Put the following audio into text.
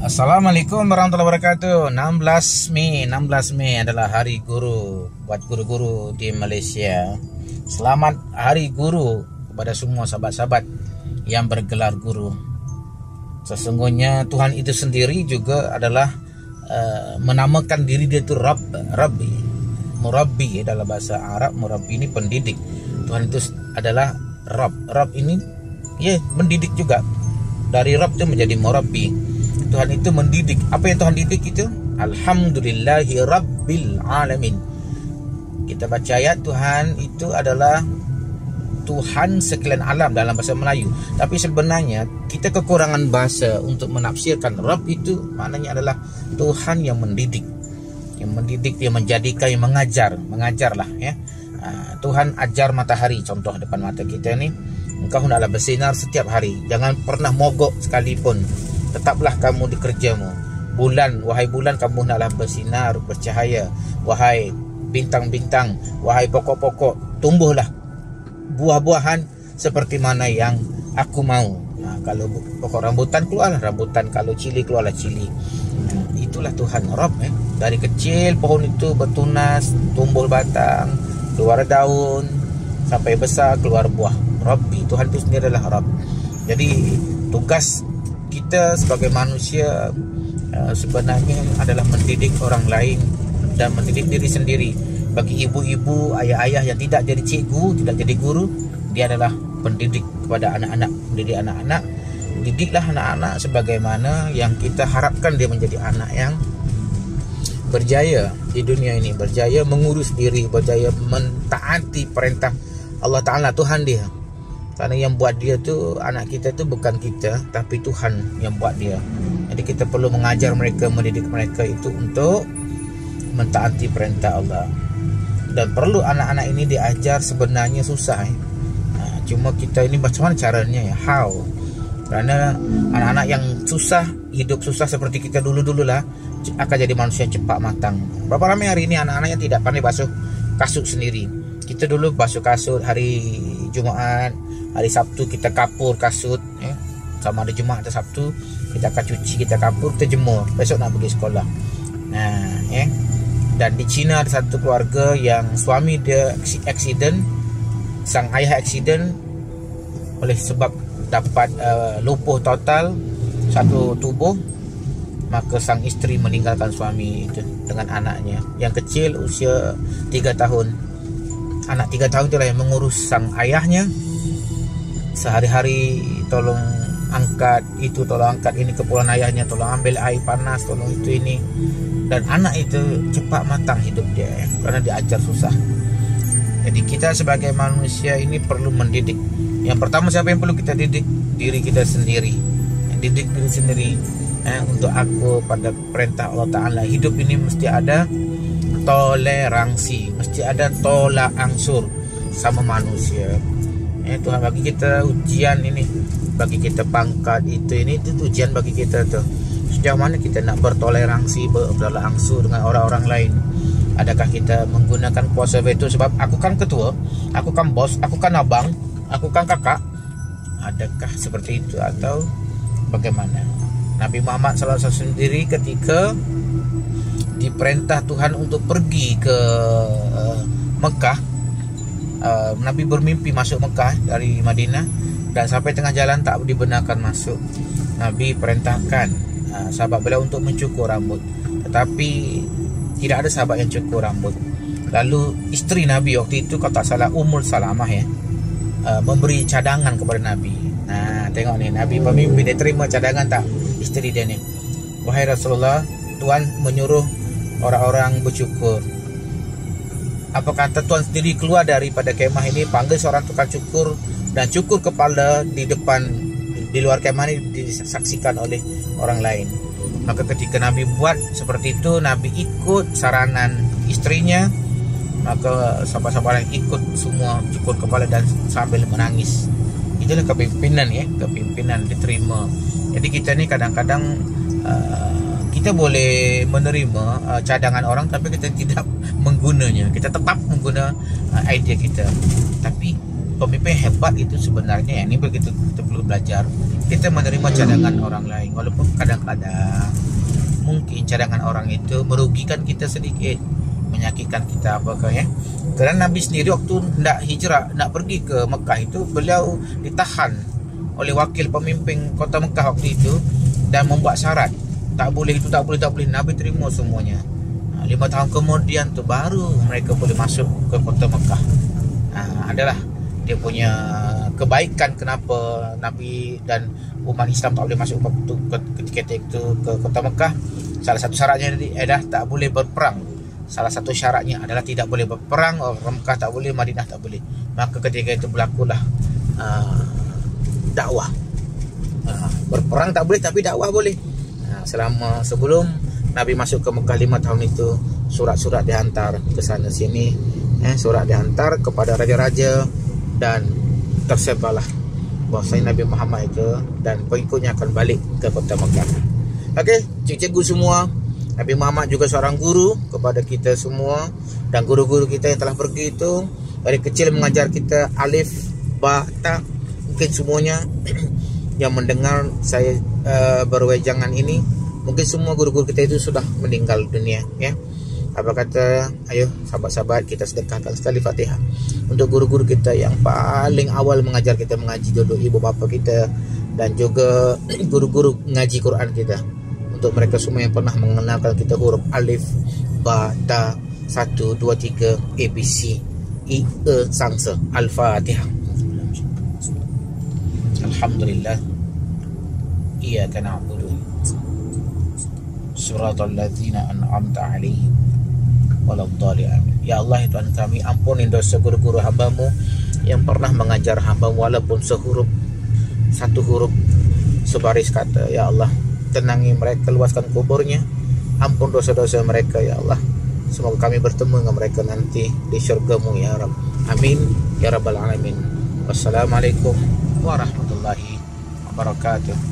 Assalamualaikum warahmatullahi wabarakatuh. 16 Mei adalah Hari Guru buat guru-guru di Malaysia. Selamat Hari Guru kepada semua sahabat-sahabat yang bergelar guru. Sesungguhnya Tuhan itu sendiri juga adalah menamakan diri dia itu Rabbi. Murabbi dalam bahasa Arab, Murabbi ini pendidik. Tuhan itu adalah Rabb ini ya mendidik juga. Dari Rabb itu menjadi Murabbi. Tuhan itu mendidik. Apa yang Tuhan didik itu? Alhamdulillahi Rabbil Alamin. Kita baca ayat Tuhan itu adalah Tuhan sekalian alam dalam bahasa Melayu. Tapi sebenarnya kita kekurangan bahasa untuk menafsirkan Rabb itu maknanya adalah Tuhan yang mendidik. Yang mendidik, yang menjadikan, yang mengajarlah ya. Tuhan ajar matahari contoh depan mata kita ni, engkau hendaklah bersinar setiap hari. Jangan pernah mogok sekalipun. Tetaplah kamu di kerjamu. Bulan, wahai bulan, kamu hendaklah bersinar, bercahaya. Wahai bintang-bintang, wahai pokok-pokok, tumbuhlah buah-buahan seperti mana yang aku mau. Kalau pokok rambutan, keluarlah rambutan. Kalau cili, keluarlah cili. Itulah Tuhan Rabb ya. Dari kecil pohon itu bertunas, tumbuh batang, keluar daun, sampai besar keluar buah. Rabbi, Tuhan itu sendiri adalah Rabb. Jadi tugas kita sebagai manusia sebenarnya adalah mendidik orang lain dan mendidik diri sendiri. Bagi ibu-ibu, ayah-ayah yang tidak jadi cikgu, tidak jadi guru, dia adalah pendidik kepada anak-anak. Mendidik anak-anak, didiklah anak-anak sebagaimana yang kita harapkan dia menjadi anak yang berjaya di dunia ini, berjaya mengurus diri, berjaya mentaati perintah Allah Ta'ala, Tuhan dia. Karena yang buat dia tu, anak kita tu bukan kita, tapi Tuhan yang buat dia. Jadi kita perlu mengajar mereka, mendidik mereka itu untuk mentaati perintah Allah. Dan perlu anak-anak ini diajar sebenarnya susah cuma kita ini macam mana caranya ya, how. Karena anak-anak yang susah, hidup susah seperti kita dulu-dulu lah, akan jadi manusia cepat matang. Berapa ramai hari ini anak-anak yang tidak pandai basuh kasut sendiri. Kita dulu basuh kasut hari Jumaat, hari Sabtu kita kapur kasut ya. Sama ada Jumaat atau Sabtu kita akan cuci, kita kapur, kita jemur, besok nak pergi sekolah. Nah ya. Dan di China ada satu keluarga yang suami dia accident, sang ayah accident oleh sebab dapat lumpuh total satu tubuh, maka sang isteri meninggalkan suami itu dengan anaknya yang kecil usia 3 tahun. Anak 3 tahun itulah yang mengurus sang ayahnya. Sehari-hari tolong angkat itu, tolong angkat ini, keperluan ayahnya, tolong ambil air panas, tolong itu ini. Dan anak itu cepat matang hidup dia ya, karena diajar susah. Jadi kita sebagai manusia ini perlu mendidik. Yang pertama siapa yang perlu kita didik? Diri kita sendiri. Didik diri sendiri untuk aku pada perintah Allah Ta'ala. Hidup ini mesti ada toleransi, mesti ada tolak angsur sama manusia. Tuhan bagi kita ujian ini, bagi kita pangkat itu ujian bagi kita tuh. Sejauh mana kita nak bertoleransi, bertolak angsur dengan orang-orang lain? Adakah kita menggunakan kuasa veto sebab aku kan ketua, aku kan bos, aku kan abang, aku kan kakak? Adakah seperti itu atau bagaimana? Nabi Muhammad SAW sendiri ketika diperintah Tuhan untuk pergi ke Mekah, Nabi bermimpi masuk Mekah dari Madinah, dan sampai tengah jalan tak dibenarkan masuk. Nabi perintahkan sahabat beliau untuk mencukur rambut, tetapi tidak ada sahabat yang cukur rambut. Lalu isteri Nabi waktu itu, kalau tak salah Ummul Salamah ya, memberi cadangan kepada Nabi. Nah tengok ni, Nabi pemimpin, dia terima cadangan tak isteri dia ni. Wahai Rasulullah, Tuhan menyuruh orang-orang bercukur. Apa kata Tuhan sendiri keluar daripada kemah ini, panggil seorang tukang cukur dan cukur kepala di depan, di luar kemah ini disaksikan oleh orang lain. Maka ketika Nabi buat seperti itu, Nabi ikut saranan istrinya, maka sahabat-sahabat yang ikut semua cukur kepala dan sambil menangis. Itulah kepimpinan ya, kepimpinan diterima. Jadi kita ni kadang-kadang kita boleh menerima cadangan orang, tapi kita tidak menggunanya. Kita tetap mengguna idea kita. Tapi pemimpin hebat itu sebenarnya, ini begitu kita perlu belajar. kita menerima cadangan orang lain, walaupun kadang-kadang mungkin cadangan orang itu merugikan kita sedikit, menyakitkan kita apakah ya. Kerana Nabi sendiri waktu nak hijrah, nak pergi ke Mekah itu, beliau ditahan oleh wakil pemimpin kota Mekah waktu itu dan membuat syarat, tak boleh itu, tak boleh. Nabi terima semuanya. 5 tahun kemudian tu baru mereka boleh masuk ke kota Mekah. Adalah dia punya kebaikan kenapa Nabi dan umat Islam tak boleh masuk ketika itu ke kota Mekah. Salah satu syaratnya adalah tak boleh berperang. Salah satu syaratnya adalah tidak boleh berperang. Orang Mekah tak boleh, Madinah tak boleh. Maka ketika itu berlakulah dakwah. Berperang tak boleh tapi dakwah boleh. Selama sebelum Nabi masuk ke Mekah 5 tahun itu, surat-surat dihantar ke sana sini, surat dihantar kepada raja-raja, dan tersebarlah bahwasanya Nabi Muhammad itu dan pengikutnya akan balik ke kota Mekah. Okey, cikgu semua, Nabi Muhammad juga seorang guru kepada kita semua, dan guru-guru kita yang telah pergi itu dari kecil mengajar kita alif, ba, ta. Mungkin semuanya yang mendengar saya berwejangan ini, mungkin semua guru-guru kita itu sudah meninggal dunia ya. Apa kata, ayo sahabat-sahabat, kita sedekahkan sekali Fatihah untuk guru-guru kita yang paling awal mengajar kita mengaji, dulu ibu bapa kita, dan juga guru-guru ngaji Quran kita. Untuk mereka semua yang pernah mengenalkan kita huruf alif, ba, ta, 1, 2, 3, ABC, I, E, Sangsa. Al-Fatihah. Alhamdulillah. Iyyaka na'budu siratal ladzina an'amta 'alaihim waladhdallin. Ya Allah, Tuhan kami, ampuni dosa guru-guru hamba-Mu yang pernah mengajar hamba walaupun satu huruf sebaris kata. Ya Allah, tenangi mereka, luaskan kuburnya, ampun dosa-dosa mereka ya Allah. Semoga kami bertemu dengan mereka nanti di syurga-Mu ya Rabb. Amin ya Rabbal Alamin. Wassalamualaikum warahmatullahi wabarakatuh.